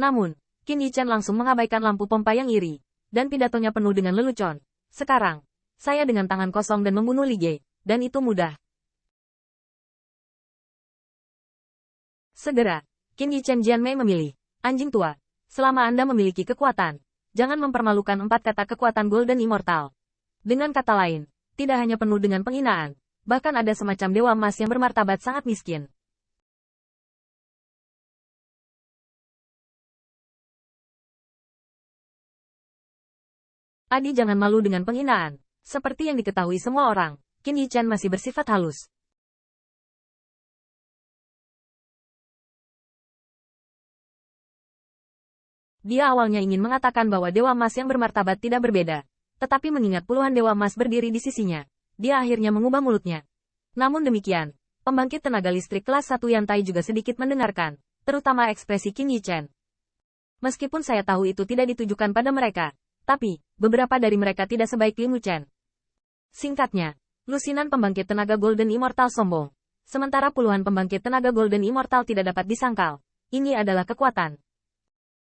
Namun, Qin Yichen langsung mengabaikan lampu pompa yang iri, dan pidatonya penuh dengan lelucon. Sekarang, saya dengan tangan kosong dan membunuh Li Ge, dan itu mudah. Segera, Qin Yichen Jianmei memilih, anjing tua, selama Anda memiliki kekuatan, jangan mempermalukan 4 kata kekuatan Golden Immortal. Dengan kata lain, tidak hanya penuh dengan penghinaan, bahkan ada semacam dewa emas yang bermartabat sangat miskin. Adi jangan malu dengan penghinaan. Seperti yang diketahui semua orang, Qin Yichen masih bersifat halus. Dia awalnya ingin mengatakan bahwa dewa emas yang bermartabat tidak berbeda. Tetapi mengingat puluhan dewa emas berdiri di sisinya, dia akhirnya mengubah mulutnya. Namun demikian, pembangkit tenaga listrik kelas 1 Yantai juga sedikit mendengarkan, terutama ekspresi Qin Yichen. Meskipun saya tahu itu tidak ditujukan pada mereka, tapi, beberapa dari mereka tidak sebaik Li Muchen. Singkatnya, lusinan pembangkit tenaga Golden Immortal sombong. Sementara puluhan pembangkit tenaga Golden Immortal tidak dapat disangkal. Ini adalah kekuatan.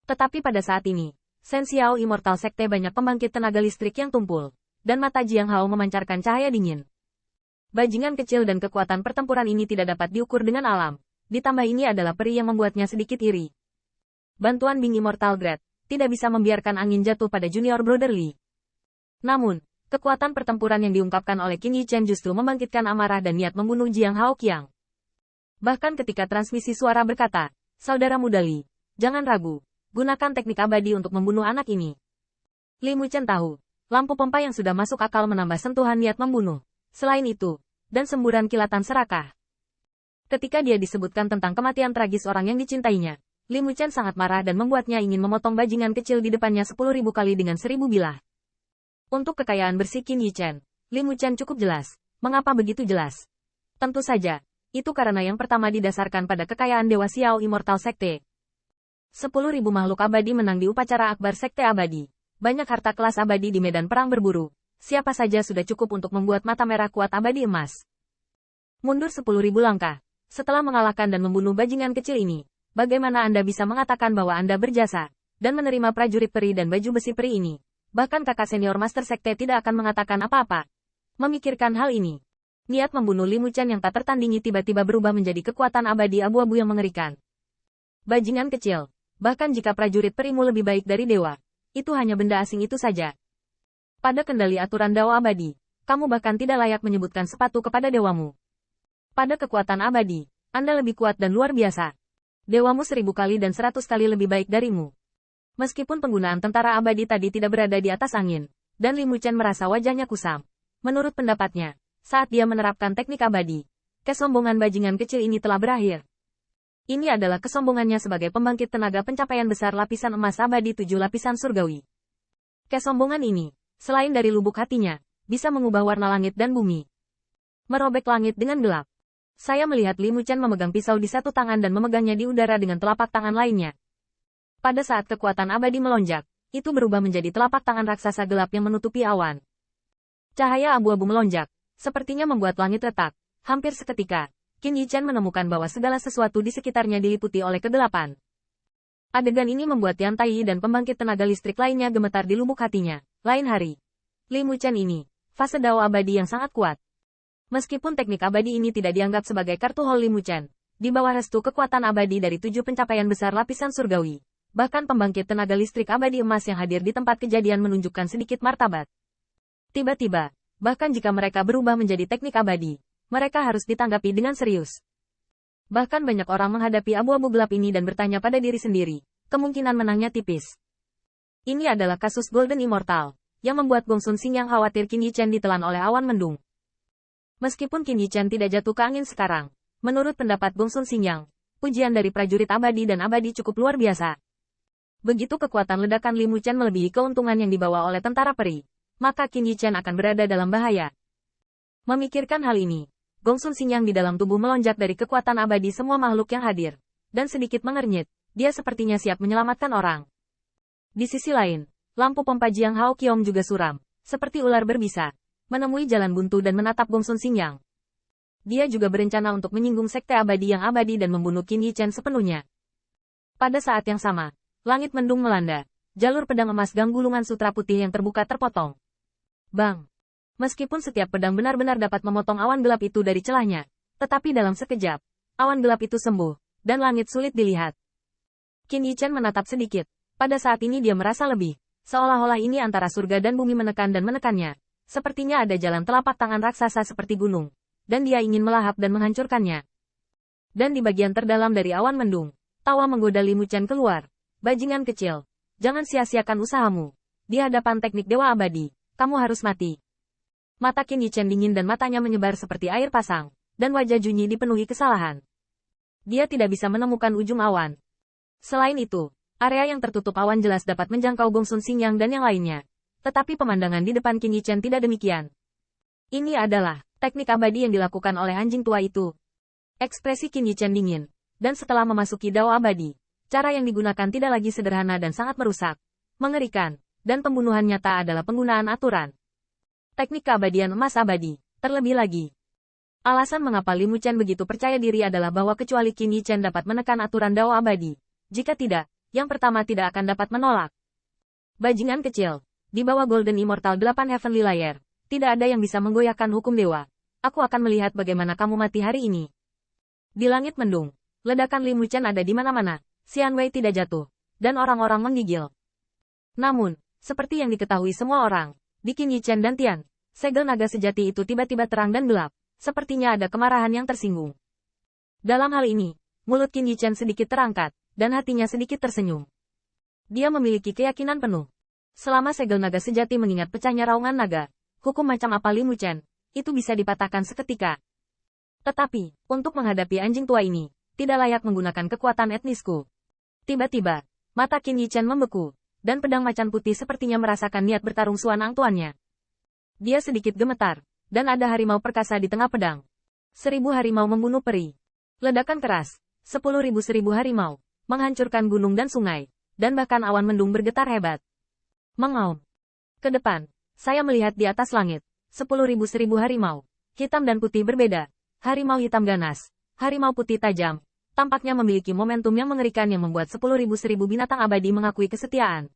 Tetapi pada saat ini, Shen Xiao Immortal Sekte banyak pembangkit tenaga listrik yang tumpul, dan mata Jiang Hao memancarkan cahaya dingin. Bajingan kecil dan kekuatan pertempuran ini tidak dapat diukur dengan alam. Ditambah ini adalah peri yang membuatnya sedikit iri. Bantuan Bing Immortal Grade tidak bisa membiarkan angin jatuh pada Junior Brother Li. Namun, kekuatan pertempuran yang diungkapkan oleh Qin Yichen justru membangkitkan amarah dan niat membunuh Jiang Hao Qiang. Bahkan ketika transmisi suara berkata, "Saudara muda Li, jangan ragu, gunakan teknik abadi untuk membunuh anak ini." Li Muchen tahu, lampu pompa yang sudah masuk akal menambah sentuhan niat membunuh. Selain itu, dan semburan kilatan serakah. Ketika dia disebutkan tentang kematian tragis orang yang dicintainya, Li Muchen sangat marah dan membuatnya ingin memotong bajingan kecil di depannya 10.000 kali dengan 1.000 bilah. Untuk kekayaan bersih Qin Yichen, Li Muchen cukup jelas. Mengapa begitu jelas? Tentu saja, itu karena yang pertama didasarkan pada kekayaan Dewa Xiao Immortal Sekte. 10.000 makhluk abadi menang di upacara akbar Sekte Abadi. Banyak harta kelas abadi di medan perang berburu. Siapa saja sudah cukup untuk membuat mata merah kuat abadi emas. Mundur 10.000 langkah. Setelah mengalahkan dan membunuh bajingan kecil ini, bagaimana Anda bisa mengatakan bahwa Anda berjasa, dan menerima prajurit peri dan baju besi peri ini? Bahkan kakak senior Master Sekte tidak akan mengatakan apa-apa. Memikirkan hal ini, niat membunuh Li Muchen yang tak tertandingi tiba-tiba berubah menjadi kekuatan abadi abu-abu yang mengerikan. Bajingan kecil, bahkan jika prajurit perimu lebih baik dari dewa, itu hanya benda asing itu saja. Pada kendali aturan Dao abadi, kamu bahkan tidak layak menyebutkan sepatu kepada dewamu. Pada kekuatan abadi, Anda lebih kuat dan luar biasa. Dewamu 1000 kali dan 100 kali lebih baik darimu. Meskipun penggunaan tentara abadi tadi tidak berada di atas angin, dan Li Muchen merasa wajahnya kusam. Menurut pendapatnya, saat dia menerapkan teknik abadi, kesombongan bajingan kecil ini telah berakhir. Ini adalah kesombongannya sebagai pembangkit tenaga pencapaian besar lapisan emas abadi 7 lapisan surgawi. Kesombongan ini, selain dari lubuk hatinya, bisa mengubah warna langit dan bumi. Merobek langit dengan gelap. Saya melihat Li Muchen memegang pisau di satu tangan dan memegangnya di udara dengan telapak tangan lainnya. Pada saat kekuatan abadi melonjak, itu berubah menjadi telapak tangan raksasa gelap yang menutupi awan. Cahaya abu-abu melonjak, sepertinya membuat langit retak. Hampir seketika, Qin Yichen menemukan bahwa segala sesuatu di sekitarnya diliputi oleh kegelapan. Adegan ini membuat Yan Tai dan pembangkit tenaga listrik lainnya gemetar di lubuk hatinya. Lain hari, Li Muchen ini, fase Dao abadi yang sangat kuat. Meskipun teknik abadi ini tidak dianggap sebagai kartu hol Li Muchen, di bawah restu kekuatan abadi dari 7 pencapaian besar lapisan surgawi. Bahkan pembangkit tenaga listrik abadi emas yang hadir di tempat kejadian menunjukkan sedikit martabat. Tiba-tiba, bahkan jika mereka berubah menjadi teknik abadi, mereka harus ditanggapi dengan serius. Bahkan banyak orang menghadapi abu-abu gelap ini dan bertanya pada diri sendiri, kemungkinan menangnya tipis. Ini adalah kasus Golden Immortal, yang membuat Gong Sun Xing yang khawatir Qin Yichen ditelan oleh awan mendung. Meskipun Qin Yichen tidak jatuh ke angin sekarang, menurut pendapat Gong Sun Xing yang, pujian dari prajurit abadi dan abadi cukup luar biasa. Begitu kekuatan ledakan Li Muchen melebihi keuntungan yang dibawa oleh tentara peri, maka Qin Yichen akan berada dalam bahaya. Memikirkan hal ini, Gong Sun Xing yang di dalam tubuh melonjak dari kekuatan abadi semua makhluk yang hadir, dan sedikit mengernyit, dia sepertinya siap menyelamatkan orang. Di sisi lain, lampu pompa Jiang Hao Qiong juga suram, seperti ular berbisa, menemui jalan buntu dan menatap Gong Sun Xing yang. Dia juga berencana untuk menyinggung sekte abadi yang abadi dan membunuh Qin Yichen sepenuhnya. Pada saat yang sama, Langit mendung melanda. Jalur pedang emas gang gulungan sutra putih yang terbuka terpotong. Bang! Meskipun setiap pedang benar-benar dapat memotong awan gelap itu dari celahnya, tetapi dalam sekejap, awan gelap itu sembuh, dan langit sulit dilihat. Qin Yichen menatap sedikit. Pada saat ini dia merasa lebih, seolah-olah ini antara surga dan bumi menekan dan menekannya. Sepertinya ada jalan telapak tangan raksasa seperti gunung, dan dia ingin melahap dan menghancurkannya. Dan di bagian terdalam dari awan mendung, tawa menggoda Li Muchen keluar. Bajingan kecil, jangan sia-siakan usahamu. Di hadapan teknik dewa abadi, kamu harus mati. Mata Qin Yichen dingin dan matanya menyebar seperti air pasang, dan wajah Junyi dipenuhi kesalahan. Dia tidak bisa menemukan ujung awan. Selain itu, area yang tertutup awan jelas dapat menjangkau Gong Sun Xingyang dan yang lainnya. Tetapi pemandangan di depan Qin Yichen tidak demikian. Ini adalah teknik abadi yang dilakukan oleh anjing tua itu. Ekspresi Qin Yichen dingin, dan setelah memasuki Dao abadi, cara yang digunakan tidak lagi sederhana dan sangat merusak, mengerikan, dan pembunuhan nyata adalah penggunaan aturan. Teknik keabadian emas abadi, terlebih lagi. Alasan mengapa Li Muchen begitu percaya diri adalah bahwa kecuali Qin Yichen dapat menekan aturan Dao abadi. Jika tidak, yang pertama tidak akan dapat menolak. Bajingan kecil, di bawah Golden Immortal 8 Heavenly Layer, tidak ada yang bisa menggoyahkan hukum dewa. Aku akan melihat bagaimana kamu mati hari ini. Di langit mendung, ledakan Li Muchen ada di mana-mana. Xian Wei tidak jatuh, dan orang-orang menggigil. Namun, seperti yang diketahui semua orang, di Qin Yichen dan Tian, segel naga sejati itu tiba-tiba terang dan gelap, sepertinya ada kemarahan yang tersinggung. Dalam hal ini, mulut Qin Yichen sedikit terangkat, dan hatinya sedikit tersenyum. Dia memiliki keyakinan penuh. Selama segel naga sejati mengingat pecahnya raungan naga, hukum macam apa Li Muchen, itu bisa dipatahkan seketika. Tetapi, untuk menghadapi anjing tua ini, tidak layak menggunakan kekuatan etnisku. Tiba-tiba, mata Qin Yichen membeku, dan pedang macan putih sepertinya merasakan niat bertarung suanang tuannya. Dia sedikit gemetar, dan ada harimau perkasa di tengah pedang. 1000 harimau membunuh peri. Ledakan keras, 10.000 harimau, menghancurkan gunung dan sungai, dan bahkan awan mendung bergetar hebat. Mengaum. Ke depan, saya melihat di atas langit, 10.000 harimau, hitam dan putih berbeda, harimau hitam ganas, harimau putih tajam, tampaknya memiliki momentum yang mengerikan yang membuat 10.000 binatang abadi mengakui kesetiaan.